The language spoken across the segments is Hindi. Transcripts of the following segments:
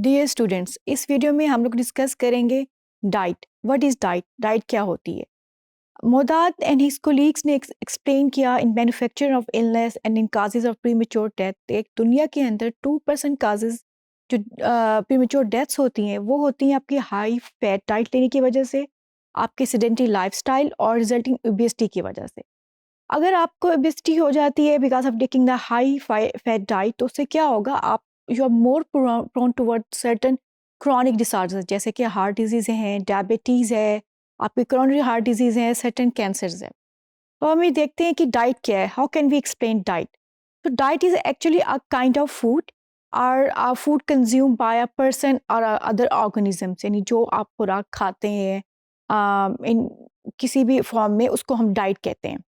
डियर स्टूडेंट्स, इस वीडियो में हम लोग डिस्कस करेंगे diet. What is diet? Diet क्या होती है? मोदाद एंड हिज कोलीग्स ने एक्सप्लेन किया इन manufacture of illness and in causes of premature death. एक दुनिया के अंदर 2% काजेज जो प्रीमेच्योर डेथ्स होती हैं वो होती हैं आपकी हाई फैट डाइट लेने की वजह से, आपके सेडेंटरी लाइफस्टाइल और रिजल्टिंग ओबेसिटी की वजह से। अगर आपको ओबेसिटी हो जाती है because of taking the high fat diet, तो उससे क्या होगा, आप you are more prone toward certain chronic disorders, जैसे कि हार्ट डिजीज़ हैं, डायबिटीज़ है, आपकी करोनरी हार्ट डिजीज़ है, सर्टन कैंसर्स है। तो हम ये देखते हैं कि डाइट क्या है। How can we explain diet? तो diet is actually a kind of food और food consume by a person और अदर ऑर्गेनिजम्स, यानी जो आप खुराक खाते हैं इन किसी भी फॉर्म में, उसको हम डाइट कहते हैं।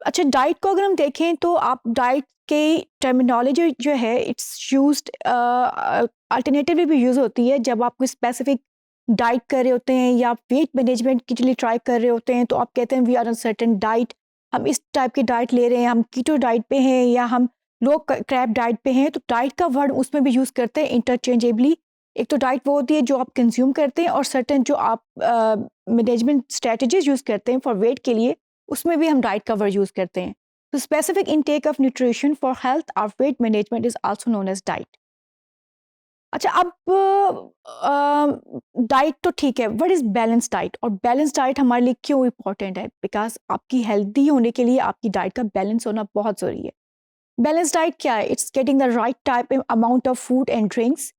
अच्छा, डाइट को अगर हम देखें तो आप डाइट के टर्मिनोलॉजी जो है इट्स यूज्ड अल्टरनेटिवली भी यूज़ होती है। जब आप कोई स्पेसिफिक डाइट कर रहे होते हैं या वेट मैनेजमेंट के लिए ट्राई कर रहे होते हैं, तो आप कहते हैं we are on certain diet, हम इस टाइप की डाइट ले रहे हैं, हम कीटो डाइट पे हैं या हम लो क्रैब डाइट पे हैं। तो डाइट का वर्ड उसमें भी यूज़ करते हैं इंटरचेंजेबली। एक तो डाइट वो होती है जो आप कंज्यूम करते हैं, और सर्टेन जो आप मैनेजमेंट स्ट्रेटजीज यूज़ करते हैं फॉर वेट के लिए, उसमें भी हम डाइट का वर्ड यूज़ करते हैं। तो specific intake of nutrition for health और weight management is also known as diet. अच्छा, अब डाइट तो ठीक है, व्हाट इज बैलेंस डाइट? और बैलेंस डाइट हमारे लिए क्यों इंपॉर्टेंट है? बिकॉज आपकी हेल्दी होने के लिए आपकी डाइट का बैलेंस होना बहुत ज़रूरी है। बैलेंस डाइट क्या है? It's getting the right type amount of food and drinks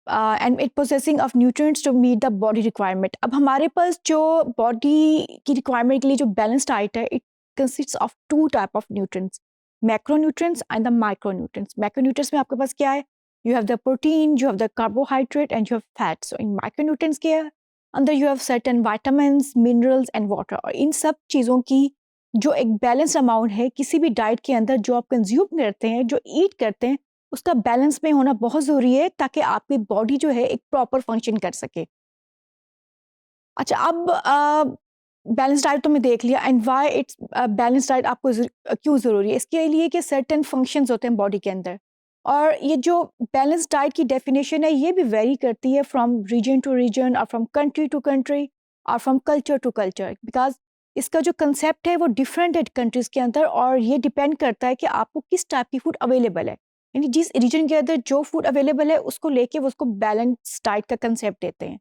and it possessing of nutrients to meet the body requirement. अब हमारे पास जो बॉडी की रिक्वायरमेंट के लिए जो बैलेंस डाइट है, it consist of two type of nutrients, macronutrients and the micronutrients. Macronutrients में आपके पास क्या है? You have the protein, you have the carbohydrate and you have fat. So इन माइक्रोन्यूट्रिएंट्स के अंदर you have certain vitamins, minerals and water. और इन सब चीज़ों की जो एक बैलेंस अमाउंट है किसी भी डाइट के अंदर, जो आप कंज्यूम करते हैं, जो ईट करते हैं, उसका बैलेंस में होना बहुत ज़रूरी है, ताकि आपकी बॉडी जो है एक प्रॉपर फंक्शन कर सके। अच्छा, अब बैलेंस डाइट तो मैं देख लिया, and why it's balance diet आपको क्यों ज़रूरी है? इसके लिए कि सर्टेन फंक्शंस होते हैं बॉडी के अंदर, और ये जो बैलेंस डाइट की डेफिनेशन है ये भी वेरी करती है फ्रॉम रीजन टू रीजन और फ्रॉम कंट्री टू कंट्री और from culture to culture, because इसका जो कंसेप्ट है वो डिफरेंट है कंट्रीज़ के अंदर, और ये डिपेंड करता है कि आपको किस टाइप की फूड अवेलेबल है। यानी जिस रीजन के अंदर जो फूड अवेलेबल है उसको लेके वो उसको बैलेंस डाइट का कंसेप्ट देते हैं।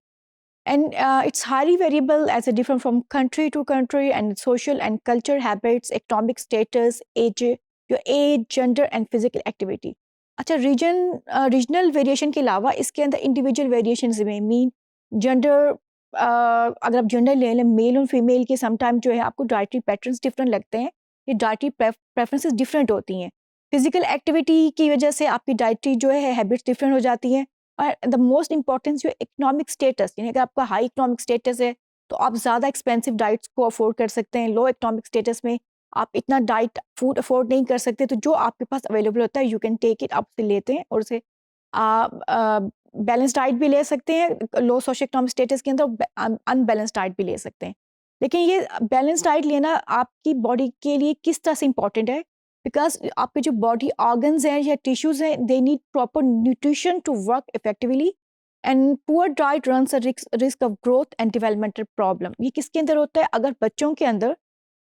And it's highly variable as a different from country to country, and social and culture habits, economic status, age, your age, gender and physical activity. अच्छा, रीजनल वेरिएशन के अलावा इसके अंदर इंडिविजुअल वेरिएशंस में मीन जेंडर, अगर आप जेंडर ले लें, मेल और फीमेल के समटाइम जो है आपको डाइटरी पैटर्न्स डिफरेंट लगते हैं, ये डाइटरी प्रेफरेंसेस डिफरेंट होती हैं। फिजिकल एक्टिविटी की वजह से आपकी डाइटरी जो है हैबिट्स डिफरेंट हो जाती हैं। और द मोस्ट इंपॉर्टेंस जो इकोनॉमिक स्टेटस, यानी अगर आपका हाई इकोनॉमिक स्टेटस है तो आप ज़्यादा एक्सपेंसिव डाइट्स को अफोर्ड कर सकते हैं। लो इकोनॉमिक स्टेटस में आप इतना डाइट फूड अफोर्ड नहीं कर सकते, तो जो आपके पास अवेलेबल होता है यू कैन टेक इट, आप उसे लेते हैं और उसे बैलेंस डाइट भी ले सकते हैं। लो सोशो इकोनॉमिक स्टेटस के अंदर अनबैलेंस डाइट भी ले सकते हैं। लेकिन ये बैलेंस डाइट लेना आपकी बॉडी के लिए किस तरह से इंपॉर्टेंट है? बिकॉज आपके जो बॉडी ऑर्गन्स हैं या टिश्यूज हैं, they need proper nutrition to work effectively, and poor diet runs a risk of growth and developmental problem. ये किसके अंदर होता है? अगर बच्चों के अंदर,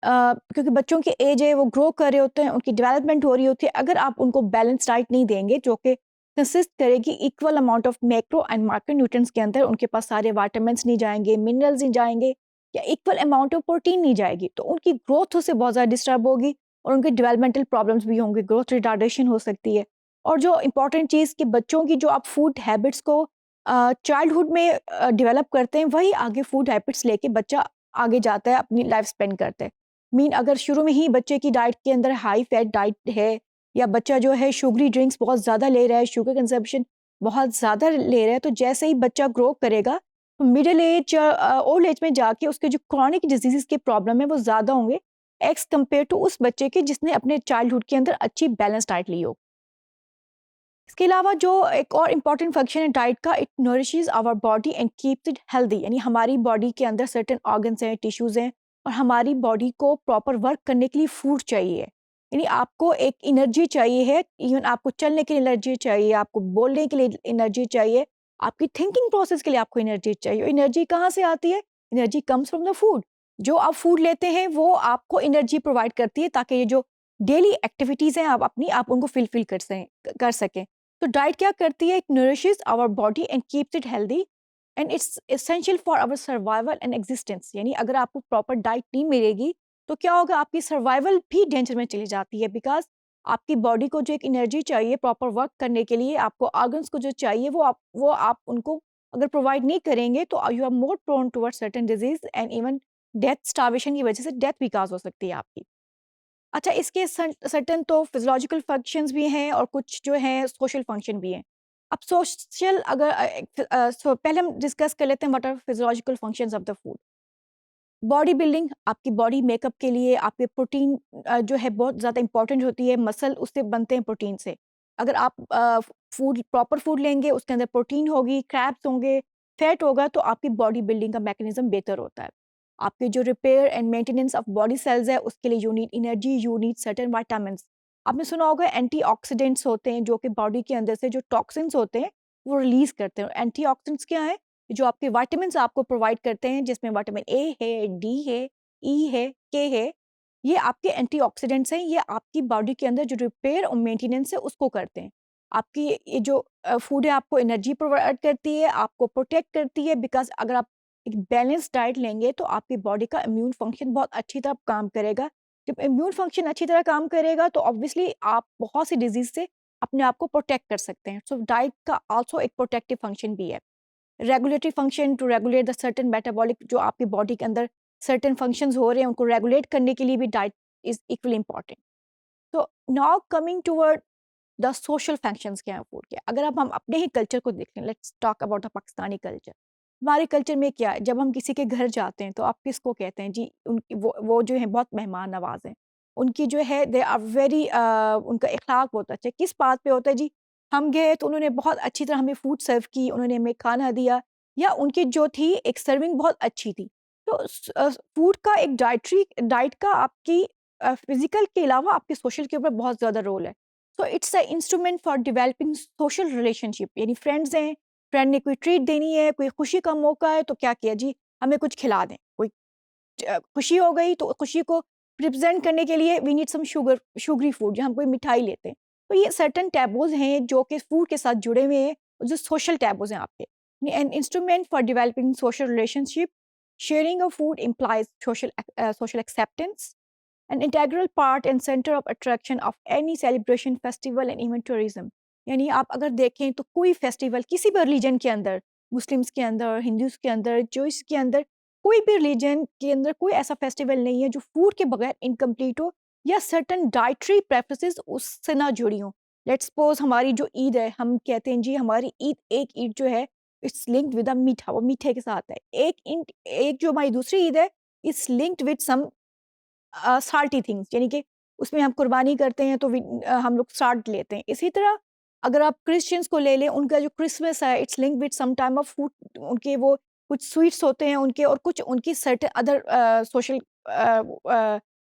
क्योंकि बच्चों की एज है, वो ग्रो कर रहे होते हैं, उनकी डेवलपमेंट हो रही होती है, अगर आप उनको बैलेंस डाइट नहीं देंगे जो कि कंसिस्ट करेगी equal amount of macro and micro nutrients के अंदर, उनके पास सारे विटामिन्स नहीं जाएंगे, मिनरल्स नहीं जाएंगे, या इक्वल अमाउंट ऑफ प्रोटीन नहीं जाएगी, तो उनकी ग्रोथ से बहुत ज़्यादा डिस्टर्ब होगी और उनके डेवलपमेंटल प्रॉब्लम्स भी होंगे, ग्रोथ रिटार्डेशन हो सकती है। और जो इंपॉर्टेंट चीज़ कि बच्चों की जो आप फूड हैबिट्स को चाइल्डहुड में डेवलप करते हैं, वही आगे फूड हैबिट्स लेके बच्चा आगे जाता है, अपनी लाइफ स्पेंड करता है। मीन अगर शुरू में ही बच्चे की डाइट के अंदर हाई फैट डाइट है, या बच्चा जो है शुगरी ड्रिंक्स बहुत ज़्यादा ले रहा है, शुगर कंजप्शन बहुत ज़्यादा ले रहा है, तो जैसे ही बच्चा ग्रो करेगा तो मिडिल एज या ओल्ड एज में जाके उसके जो क्रॉनिक डिजीज़ के प्रॉब्लम है वो ज़्यादा होंगे एक्स कंपेयर टू उस बच्चे के जिसने अपने चाइल्डहुड के अंदर अच्छी बैलेंस डाइट ली हो। इसके अलावा जो एक और इम्पॉर्टेंट फंक्शन है डाइट का, it nourishes our body and keeps it healthy. यानी हमारी बॉडी के अंदर सर्टेन ऑर्गन्स हैं, टिश्यूज़ हैं, और हमारी बॉडी को प्रॉपर वर्क करने के लिए फूड चाहिए। यानी आपको एक एनर्जी चाहिए है, इवन आपको चलने के लिए एनर्जी चाहिए, आपको बोलने के लिए एनर्जी चाहिए, आपकी थिंकिंग प्रोसेस के लिए आपको एनर्जी चाहिए। एनर्जी कहाँ से आती है? Energy comes from the food. जो आप फूड लेते हैं वो आपको एनर्जी प्रोवाइड करती है, ताकि ये जो डेली एक्टिविटीज़ हैं आप उनको फिल कर सकें। तो डाइट क्या करती है? It nourishes our body and keeps it healthy and it's essential for our survival and existence. यानी अगर आपको प्रॉपर डाइट नहीं मिलेगी तो क्या होगा? आपकी सर्वाइवल भी डेंजर में चली जाती है, बिकॉज आपकी बॉडी को जो एक एनर्जी चाहिए प्रॉपर वर्क करने के लिए, आपको ऑर्गन्स को जो चाहिए वो आप उनको अगर प्रोवाइड नहीं करेंगे तो you are more prone towards certain disease and even death. Starvation की वजह से डेथ भी काज हो सकती है आपकी। अच्छा, इसके सर्टेन तो फिजियोलॉजिकल फंक्शंस भी हैं और कुछ जो हैं सोशल फंक्शन भी हैं। अब सोशल अगर पहले हम डिस्कस कर लेते हैं what are physiological functions of the food. Body building, आपकी बॉडी मेकअप के लिए आपके प्रोटीन जो है बहुत ज़्यादा इंपॉर्टेंट होती है। मसल उससे बनते हैं प्रोटीन से। अगर आप फूड प्रॉपर फूड लेंगे, उसके अंदर प्रोटीन होगी, क्रैब्स होंगे, फैट होगा, तो आपकी बॉडी बिल्डिंग का मैकेनिज्म बेहतर होता है। आपके जो repair and maintenance of body cells है उसके लिए you need energy, you need certain vitamins. आपने सुना होगा एंटीऑक्सीडेंट्स होते हैं जो कि बॉडी के अंदर से जो टॉक्सिन्स होते हैं वो रिलीज करते हैं। एंटीऑक्सीडेंट्स क्या है? जो आपके विटामिन्स आपको प्रोवाइड करते हैं, जिसमें विटामिन ए है, डी है, ई है, के है, ये आपके एंटीऑक्सीडेंट्स हैं। ये आपकी बॉडी के अंदर जो रिपेयर और मेंटेनेंस है उसको करते हैं। आपकी ये जो फूड है आपको एनर्जी प्रोवाइड करती है, आपको प्रोटेक्ट करती है, बिकॉज़ अगर आप एक बैलेंस डाइट लेंगे तो आपकी बॉडी का इम्यून फंक्शन बहुत अच्छी तरह काम करेगा। जब इम्यून फंक्शन अच्छी तरह काम करेगा तो ऑब्वियसली आप बहुत सी डिजीज़ से अपने आप को प्रोटेक्ट कर सकते हैं। सो डाइट का आल्सो एक प्रोटेक्टिव फंक्शन भी है। Regulatory function to regulate the certain metabolic, जो आपकी बॉडी के अंदर सर्टेन फंक्शंस हो रहे हैं उनको रेगुलेट करने के लिए भी डाइट इज इक्वली इंपॉर्टेंट। तो now coming toward the social functions क्या हैं फूड के। अगर अब हम अपने ही कल्चर को देखें, let's talk about the Pakistani culture. हमारे कल्चर में क्या है? जब हम किसी के घर जाते हैं तो आप किसको कहते हैं जी? उनकी वो जो है बहुत मेहमान नवाज हैं। उनकी जो है दे आर वेरी उनका अखलाक बहुत अच्छा है। किस बात पे होता है जी? हम गए तो उन्होंने बहुत अच्छी तरह हमें फूड सर्व की, उन्होंने हमें खाना दिया, या उनकी जो थी एक सर्विंग बहुत अच्छी थी। तो फूड का एक डाइट का आपकी फिजिकल के अलावा आपके सोशल के ऊपर बहुत ज़्यादा रोल है। So it's a instrument for developing social relationship. यानी फ्रेंड्स हैं, फ्रेंड ने कोई ट्रीट देनी है, कोई खुशी का मौका है, तो क्या किया जी? हमें कुछ खिला दें। कोई खुशी हो गई तो खुशी को रिप्रेजेंट करने के लिए we need some sugary food, जहाँ हम कोई मिठाई लेते हैं। तो ये सर्टेन टैबूज हैं जो कि फूड के साथ जुड़े हुए हैं, जो सोशल टैबूज हैं आपके। An instrument for developing social relationship, sharing of food implies social acceptance, an integral part and center of attraction of any celebration, festival and even tourism। यानी आप अगर देखें तो कोई फेस्टिवल किसी भी रिलीजन के अंदर, मुस्लिम्स के अंदर, हिंदूज के अंदर, जूस के अंदर, कोई भी रिलीजन के अंदर कोई ऐसा फेस्टिवल नहीं है जो फूड के बगैर इनकम्प्लीट हो, या सर्टन डाइटरी प्रेफरेंसेस उससे ना जुड़ी हों। लेट्स सपोज हमारी जो ईद है, हम कहते हैं जी हमारी ईद, एक ईद जो है इट्स लिंक्ड विद अ मीठा, वो मीठे के साथ है। एक जो हमारी दूसरी ईद है it's linked with some salty things, यानी कि उसमें हम कुर्बानी करते हैं तो हम लोग साल्ट लेते हैं। इसी तरह अगर आप क्रिश्चियंस को ले लें, उनका जो क्रिसमस है it's linked with some time of food. उनके वो कुछ स्वीट्स होते हैं उनके, और कुछ उनकी सर्टेन अदर सोशल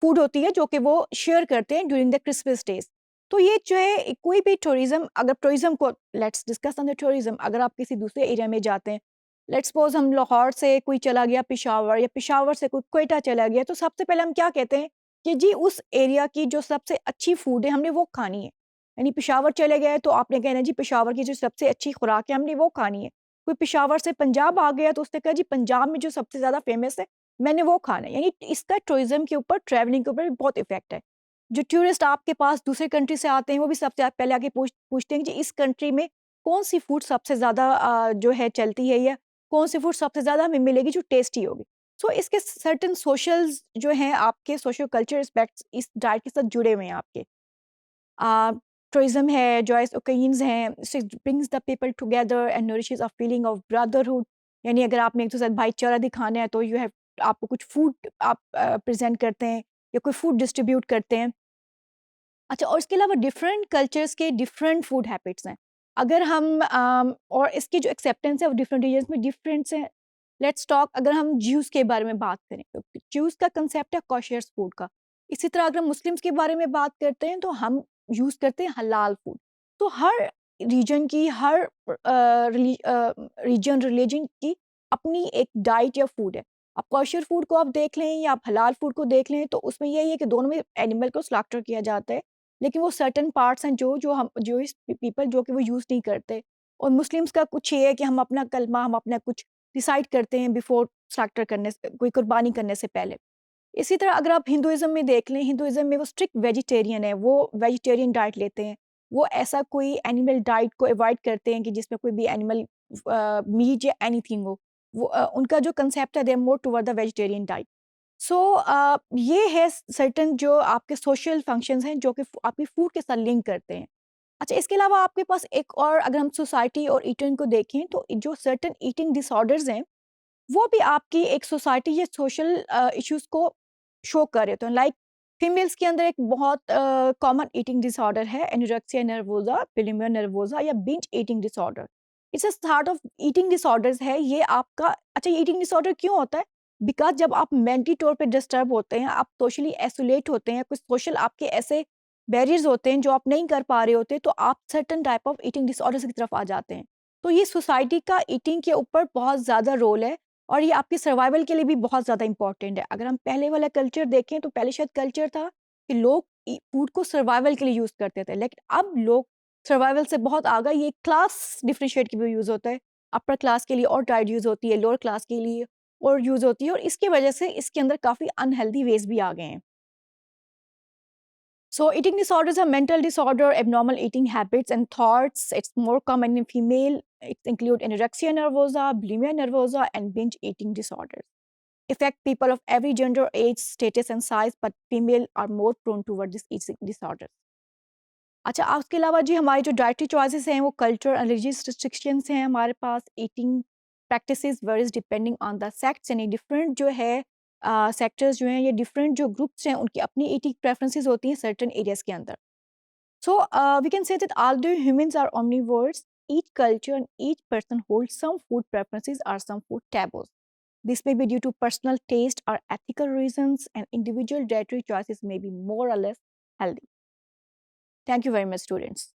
फूड होती है जो कि वो शेयर करते हैं ड्यूरिंग द क्रिसमस डेज। तो ये जो है कोई भी टूरिज्म, अगर टूरिज्म को let's discuss on the tourism, अगर आप किसी दूसरे एरिया में जाते हैं, लेट्स सपोज हम लाहौर से कोई चला गया पेशावर, या पेशावर से कोई क्वेटा चला गया, तो सबसे पहले हम क्या कहते हैं कि जी उस एरिया की जो सबसे अच्छी फूड है हमने वो खानी है। यानी पेशावर चले गए तो आपने कहना जी पेशावर की जो सबसे अच्छी खुराक है हमने वो खानी है। कोई पेशावर से पंजाब आ गया तो उसने कहा जी पंजाब में जो सबसे ज़्यादा फेमस है मैंने वो खाना है। यानी इसका टूरिज्म के ऊपर, ट्रैवलिंग के ऊपर भी बहुत इफेक्ट है। जो टूरिस्ट आपके पास दूसरे कंट्री से आते हैं वो भी सबसे पहले आके पूछते हैं कि जी इस कंट्री में कौन सी फूड सबसे ज़्यादा जो है चलती है, या कौन सी फूड सबसे ज़्यादा हमें मिलेगी जो टेस्टी होगी। सो इसके सर्टेन सोशल्स जो हैं आपके सोशल कल्चर एस्पेक्ट्स इस डाइट के साथ जुड़े हुए हैं आपके। टूरिज्म है, जॉयस ओकेजन्स हैं, brings the people together and nourishes a feeling of brotherhood. यानी अगर आपने एक दूसरे के साथ भाईचारा दिखाना है तो यू हैव, आपको कुछ फूड आप प्रेजेंट करते हैं या कोई फूड डिस्ट्रीब्यूट करते हैं। अच्छा, और इसके अलावा डिफरेंट कल्चर्स के डिफरेंट फूड हैबिट्स हैं। अगर हम और इसकी जो एक्सेप्टेंस है वो डिफरेंट रीजन्स में डिफरेंट है। लेट्स टॉक, अगर हम ज्यूस के बारे में बात करें तो ज्यूस का कंसेप्ट है कॉशियस फूड का। इसी तरह अगर हम मुस्लिम्स के बारे में बात करते हैं तो हम यूज़ करते हैं हलाल फूड। तो हर रीजन की, हर रीजन रिलीजन की अपनी एक डाइट या फूड है। आप कॉशर फूड को आप देख लें या आप हलाल फूड को देख लें, तो उसमें यही है कि दोनों में एनिमल को स्लॉटर किया जाता है, लेकिन वो सर्टेन पार्ट्स हैं जो इस पीपल जो कि वो यूज़ नहीं करते। और मुस्लिम्स का कुछ ये है कि हम अपना कलमा, हम अपना कुछ डिसाइड करते हैं बिफोर स्लॉटर करने से, कोई कुर्बानी करने से पहले। इसी तरह अगर आप हिंदुइज़्म में देख लें, हिंदुइज़्म में वो स्ट्रिक्ट वेजिटेरियन है, वो वेजिटेरियन डाइट लेते हैं। वो ऐसा कोई एनिमल डाइट को अवॉइड करते हैं कि जिसमें कोई भी एनिमल मीट या एनीथिंग हो। वो उनका जो कांसेप्ट है, they are more toward the vegetarian diet. So ये है सर्टेन जो आपके सोशल फंक्शंस हैं जो कि आपकी फूड के साथ लिंक करते हैं। अच्छा, इसके अलावा आपके पास एक और, अगर हम सोसाइटी और ईटिंग को देखें, तो जो सर्टेन ईटिंग डिसऑर्डर्स हैं, वो भी आपकी एक सोसाइटी या सोशल इश्यूज़ को शो कर रहे, तो लाइक फीमेल्स के अंदर एक बहुत कॉमन ईटिंग डिसऑर्डर है एनोरेक्सिया नर्वोसा, बुलिमिया नर्वोसा या binge eating disorder. It's a sort of eating disorders है ये आपका। अच्छा, ये ईटिंग डिसऑर्डर क्यों होता है? बिकॉज़ जब आप मेंटली तौर पे डिस्टर्ब होते हैं, आप सोशली आइसोलेट होते हैं, कुछ सोशल आपके ऐसे बैरियर्स होते हैं जो आप नहीं कर पा रहे होते, तो आप certain type of eating disorders की तरफ आ जाते हैं। तो ये सोसाइटी का ईटिंग के ऊपर बहुत ज़्यादा रोल है और ये आपकी सर्वाइवल के लिए भी बहुत ज़्यादा इम्पोर्टेंट है। अगर हम पहले वाला कल्चर देखें, तो पहले शायद कल्चर था कि लोग फूड को सर्वाइवल के लिए यूज़ करते थे, लेकिन अब लोग सर्वाइवल से बहुत आगे, ये क्लास डिफरेंशिएट के भी यूज़ होता है। अपर क्लास के लिए और डाइट यूज़ होती है, लोअर क्लास के लिए और यूज़ होती है, और इसकी वजह से इसके अंदर काफ़ी अनहेल्दी वेज भी आ गए हैं। So, eating disorders are mental disorder, abnormal eating habits and thoughts. It's more common in female. It include anorexia nervosa, bulimia nervosa, and binge eating disorders. Affect people of every gender, age, status, and size, but female are more prone toward this eating disorders. अच्छा, उसके अलावा जी हमारी जो डाइटरी चॉइसेस हैं, वो कल्चर एंड रिलीजियस रिस्ट्रिक्शंस हैं हमारे पास। Eating practices varies depending on the sects, यानी डिफरेंट जो है सेक्टर्स जो हैं, ये डिफरेंट जो ग्रुप्स हैं, उनकी अपनी ईटिंग प्रेफरेंसेस होती हैं सर्टेन एरियाज के अंदर। So we can say that although humans are omnivores, each culture and each person holds some food preferences or some food taboos. This may be due to personal taste or ethical reasons, and individual dietary choices may be more or less healthy. Thank you very much, students.